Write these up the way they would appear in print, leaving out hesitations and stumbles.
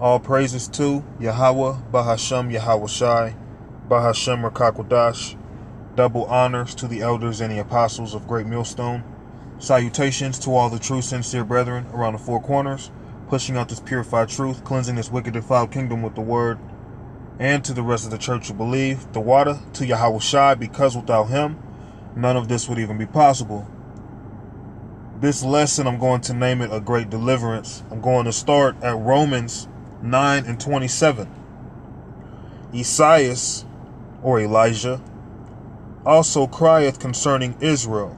All praises to Yahweh, Bahashem Yahweh Shai, Bahashem Rakakwadash. Double honors to the elders and the apostles of Great Millstone. Salutations to all the true sincere brethren around the four corners, pushing out this purified truth, cleansing this wicked defiled kingdom with the word, and to the rest of the church who believe. The water to Yahweh Shai, because without him, none of this would even be possible. This lesson, I'm going to name it a Great Deliverance. I'm going to start at Romans 9 and 27. Esaias, or Elijah, also crieth concerning Israel,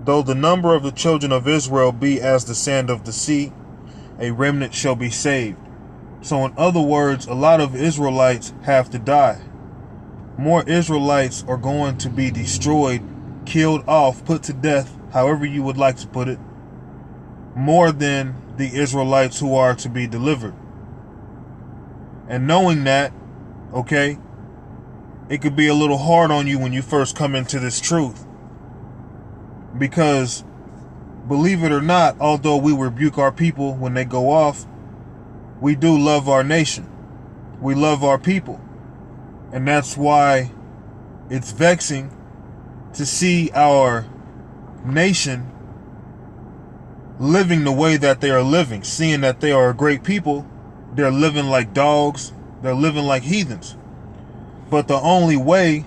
though the number of the children of Israel be as the sand of the sea, a remnant shall be saved. So in other words, a lot of Israelites have to die. More Israelites are going to be destroyed, killed off, put to death, however you would like to put it, more than the Israelites who are to be delivered. And knowing that, okay, it could be a little hard on you when you first come into this truth. Because, believe it or not, although we rebuke our people when they go off, we do love our nation. We love our people. And that's why it's vexing to see our nation living the way that they are living, seeing that they are a great people. They're living like dogs. They're living like heathens. But the only way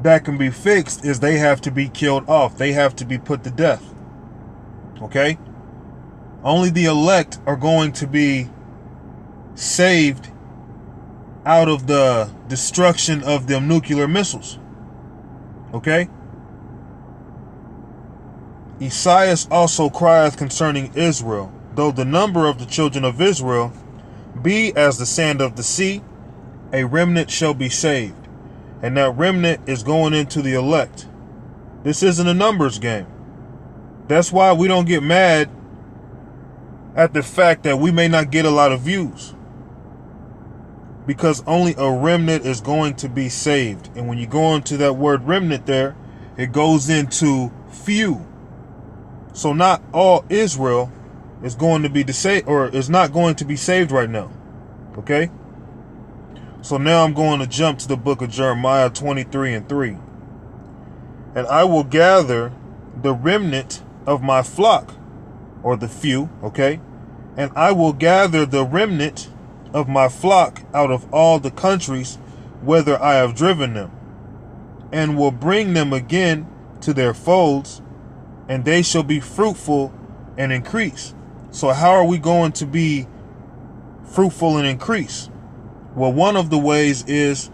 that can be fixed is they have to be killed off. They have to be put to death. Okay? Only the elect are going to be saved out of the destruction of them nuclear missiles. Okay? Esaias also crieth concerning Israel, though the number of the children of Israel be as the sand of the sea, a remnant shall be saved. And that remnant is going into the elect. This isn't a numbers game. That's why we don't get mad at the fact that we may not get a lot of views. Because only a remnant is going to be saved. And when you go into that word remnant there, it goes into few. So not all Israel is going to be saved, or is not going to be saved right now. Okay? So now I'm going to jump to the book of Jeremiah 23 and 3. And I will gather the remnant of my flock, or the few, okay? And I will gather the remnant of my flock out of all the countries whither I have driven them, and will bring them again to their folds, and they shall be fruitful and increase. So how are we going to be fruitful and increase? Well, one of the ways is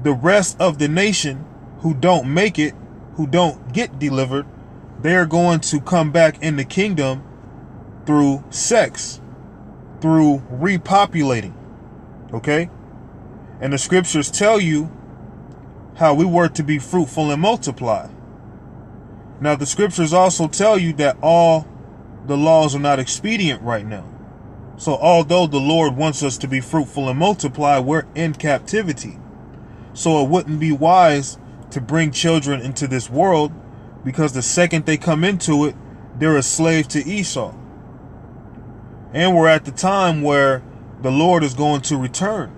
the rest of the nation who don't make it, who don't get delivered, they're going to come back in the kingdom through sex, through repopulating. Okay? And the scriptures tell you how we were to be fruitful and multiply. Now, the scriptures also tell you that all the laws are not expedient right now. So although the Lord wants us to be fruitful and multiply, we're in captivity. So it wouldn't be wise to bring children into this world, because the second they come into it, they're a slave to Esau. And we're at the time where the Lord is going to return.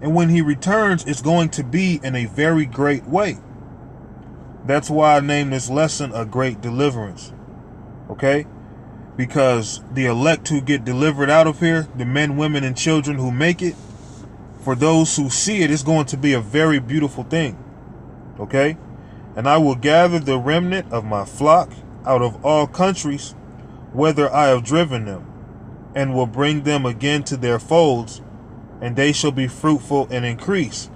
And when he returns, it's going to be in a very great way. That's why I named this lesson a Great Deliverance. Okay? Because the elect who get delivered out of here, the men, women, and children who make it, for those who see it, it's going to be a very beautiful thing. Okay? And I will gather the remnant of my flock out of all countries, whither I have driven them, and will bring them again to their folds, and they shall be fruitful and increase.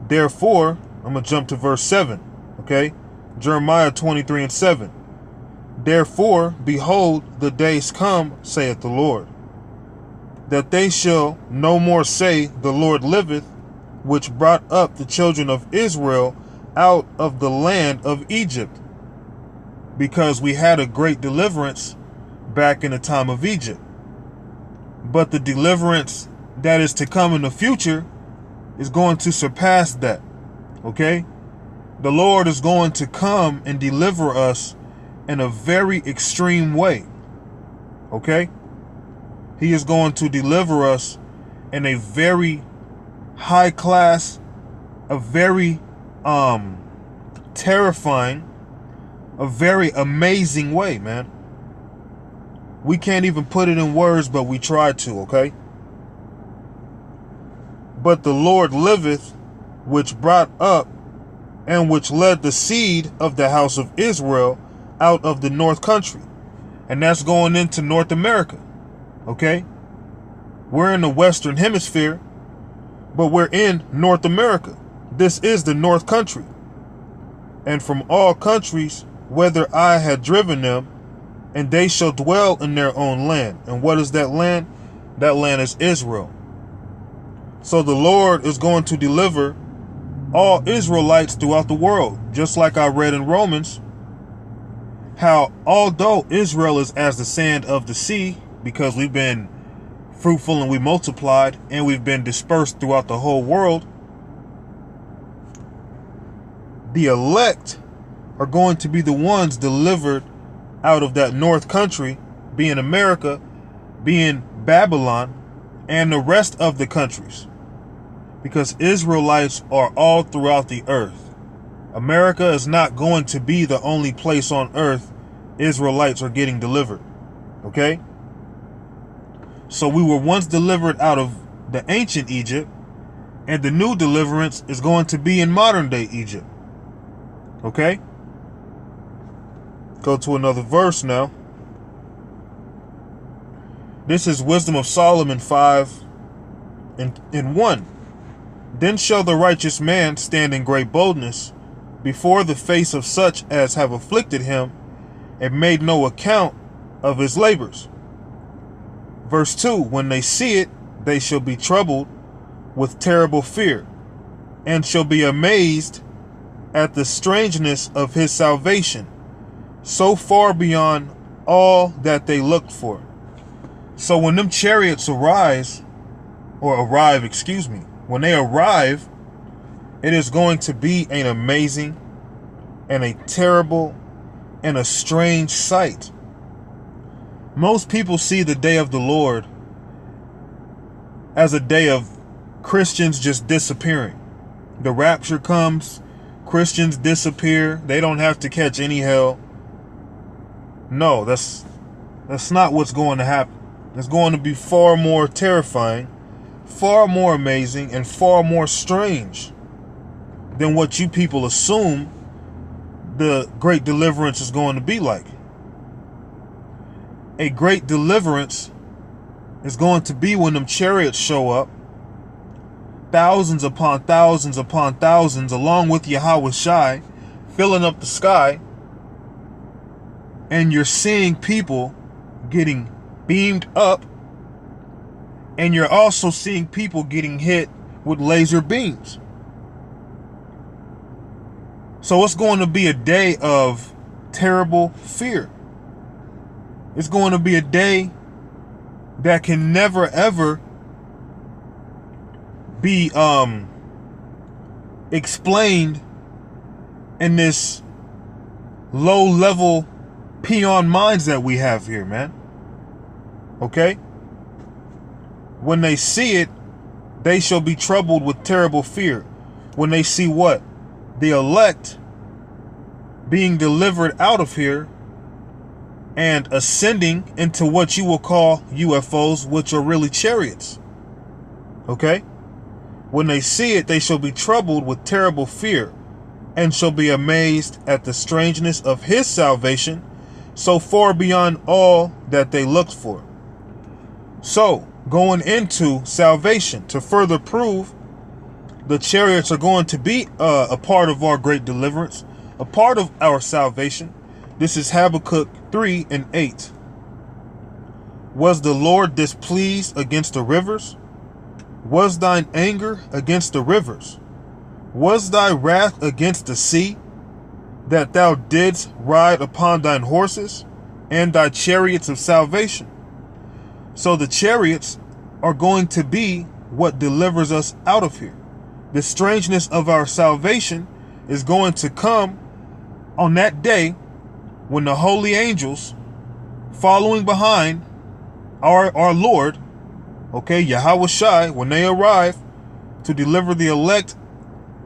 Therefore, I'm going to jump to verse 7. Okay? Jeremiah 23 and 7. Therefore, behold, the days come, saith the Lord, that they shall no more say, the Lord liveth, which brought up the children of Israel out of the land of Egypt. Because we had a great deliverance back in the time of Egypt. But the deliverance that is to come in the future is going to surpass that. Okay? The Lord is going to come and deliver us in a very extreme way. Okay? He is going to deliver us in a very high class, a very terrifying, a very amazing way, man. We can't even put it in words, but we try to, okay? But the Lord liveth, which brought up and which led the seed of the house of Israel out of the north country. And that's going into North America, okay? We're in the Western Hemisphere, but we're in North America. This is the north country. And from all countries, whither I had driven them, and they shall dwell in their own land. And what is that land? That land is Israel. So the Lord is going to deliver all Israelites throughout the world, just like I read in Romans, how although Israel is as the sand of the sea, because we've been fruitful and we multiplied and we've been dispersed throughout the whole world, the elect are going to be the ones delivered out of that north country, being America, being Babylon, and the rest of the countries. Because Israelites are all throughout the earth. America is not going to be the only place on earth Israelites are getting delivered. Okay? So we were once delivered out of the ancient Egypt, and the new deliverance is going to be in modern day Egypt. Okay? Go to another verse now. This is Wisdom of Solomon 5:1. Then shall the righteous man stand in great boldness before the face of such as have afflicted him and made no account of his labors. Verse 2, when they see it, they shall be troubled with terrible fear, and shall be amazed at the strangeness of his salvation, so far beyond all that they looked for. So when them chariots arrive, when they arrive, it is going to be an amazing and a terrible and a strange sight. Most people see the day of the Lord as a day of Christians just disappearing. The rapture comes, Christians disappear, they don't have to catch any hell. No, that's not what's going to happen. It's going to be far more terrifying, far more amazing, and far more strange than what you people assume the Great Deliverance is going to be like. A Great Deliverance is going to be when them chariots show up, thousands upon thousands upon thousands, along with Yahweh Shai, filling up the sky, and you're seeing people getting beamed up, and you're also seeing people getting hit with laser beams. So it's going to be a day of terrible fear. It's going to be a day that can never ever be explained in this low level peon minds that we have here, man. Okay? When they see it, they shall be troubled with terrible fear. When they see what? The elect being delivered out of here and ascending into what you will call UFOs, which are really chariots. Okay? When they see it, they shall be troubled with terrible fear, and shall be amazed at the strangeness of his salvation, so far beyond all that they looked for. So, going into salvation, to further prove the chariots are going to be a part of our great deliverance, a part of our salvation. This is Habakkuk 3:8. Was the Lord displeased against the rivers? Was thine anger against the rivers? Was thy wrath against the sea, that thou didst ride upon thine horses and thy chariots of salvation? So the chariots are going to be what delivers us out of here. The strangeness of our salvation is going to come on that day when the holy angels, following behind, our Lord, okay, Yahweh Shai, when they arrive to deliver the elect,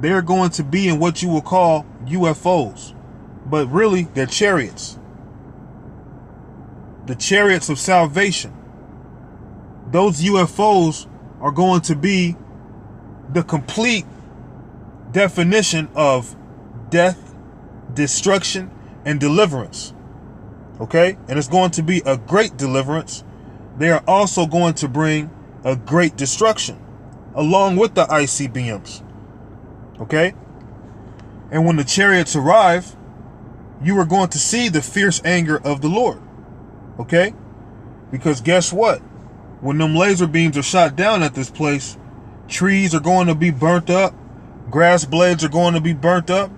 they're going to be in what you will call UFOs. But really, they're chariots. The chariots of salvation. Those UFOs are going to be the complete definition of death, destruction, and deliverance. Okay? And it's going to be a great deliverance. They are also going to bring a great destruction along with the ICBMs. Okay? And when the chariots arrive, you are going to see the fierce anger of the Lord. Okay? Because guess what? When them laser beams are shot down at this place, trees are going to be burnt up, grass blades are going to be burnt up,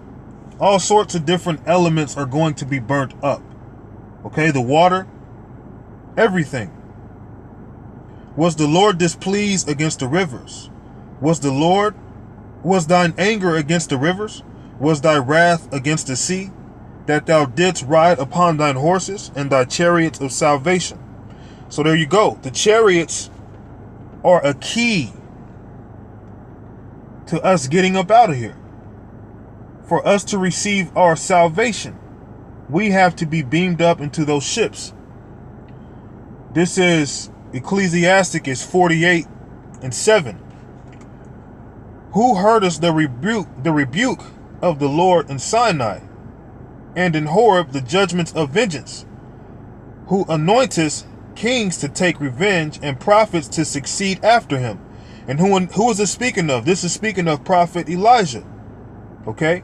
all sorts of different elements are going to be burnt up. Okay? The water, everything. Was the Lord displeased against the rivers? Was thine anger against the rivers? Was thy wrath against the sea? That thou didst ride upon thine horses and thy chariots of salvation. So there you go. The chariots are a key to us getting up out of here. For us to receive our salvation, we have to be beamed up into those ships. This is Ecclesiasticus 48:7. Who heard us the rebuke of the Lord in Sinai, and in Horeb the judgments of vengeance? Who anointeth kings to take revenge, and prophets to succeed after him? And who is it speaking of? This is speaking of prophet Elijah. Okay?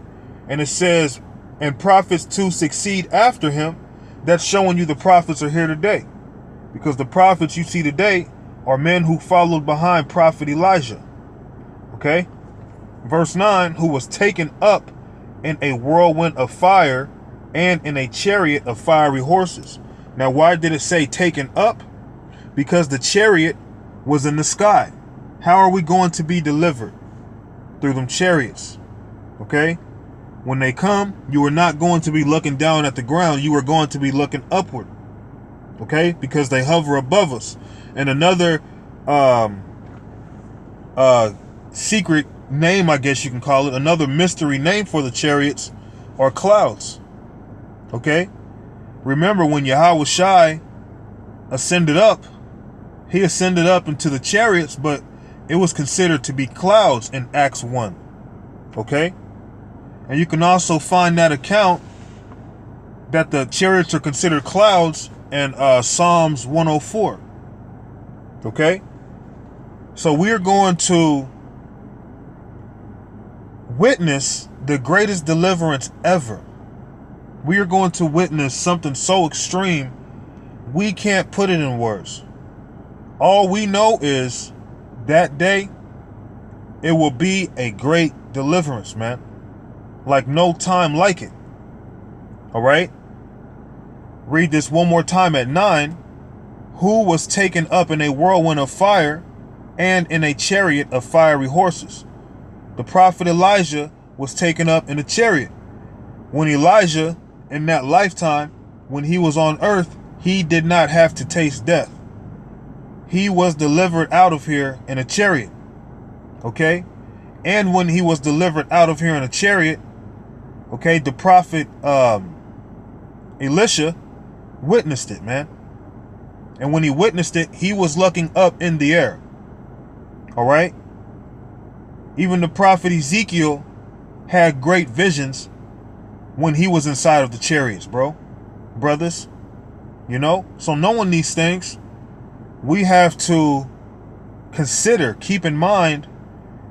And it says, and prophets to succeed after him. That's showing you the prophets are here today. Because the prophets you see today are men who followed behind prophet Elijah. Okay? Verse 9, who was taken up in a whirlwind of fire and in a chariot of fiery horses. Now, why did it say taken up? Because the chariot was in the sky. How are we going to be delivered? Through them chariots. Okay? When they come, you are not going to be looking down at the ground. You are going to be looking upward. Okay? Because they hover above us. And another secret name, I guess you can call it, another mystery name for the chariots are clouds. Okay? Remember when Yahweh Shai ascended up, he ascended up into the chariots, but it was considered to be clouds in Acts 1. Okay? And you can also find that account that the chariots are considered clouds in Psalms 104. Okay? So we are going to witness the greatest deliverance ever. We are going to witness something so extreme, we can't put it in words. All we know is that day, it will be a great deliverance, man. Like no time like it. All right? Read this one more time at 9. Who was taken up in a whirlwind of fire and in a chariot of fiery horses? The prophet Elijah was taken up in a chariot. When Elijah, in that lifetime, when he was on earth, he did not have to taste death. He was delivered out of here in a chariot. Okay? And when he was delivered out of here in a chariot, okay, the prophet Elisha witnessed it, man. And when he witnessed it, he was looking up in the air. All right? Even the prophet Ezekiel had great visions when he was inside of the chariots, brothers. You know? So knowing these things, we have to consider, keep in mind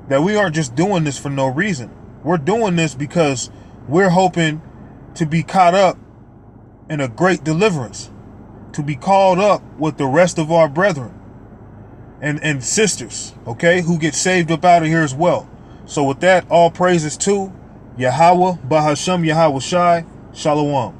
that we aren't just doing this for no reason. We're doing this because we're hoping to be caught up in a great deliverance, to be called up with the rest of our brethren and sisters, okay, who get saved up out of here as well. So with that, all praises to Yahweh, Bahashem Yahweh Shai, Shalom.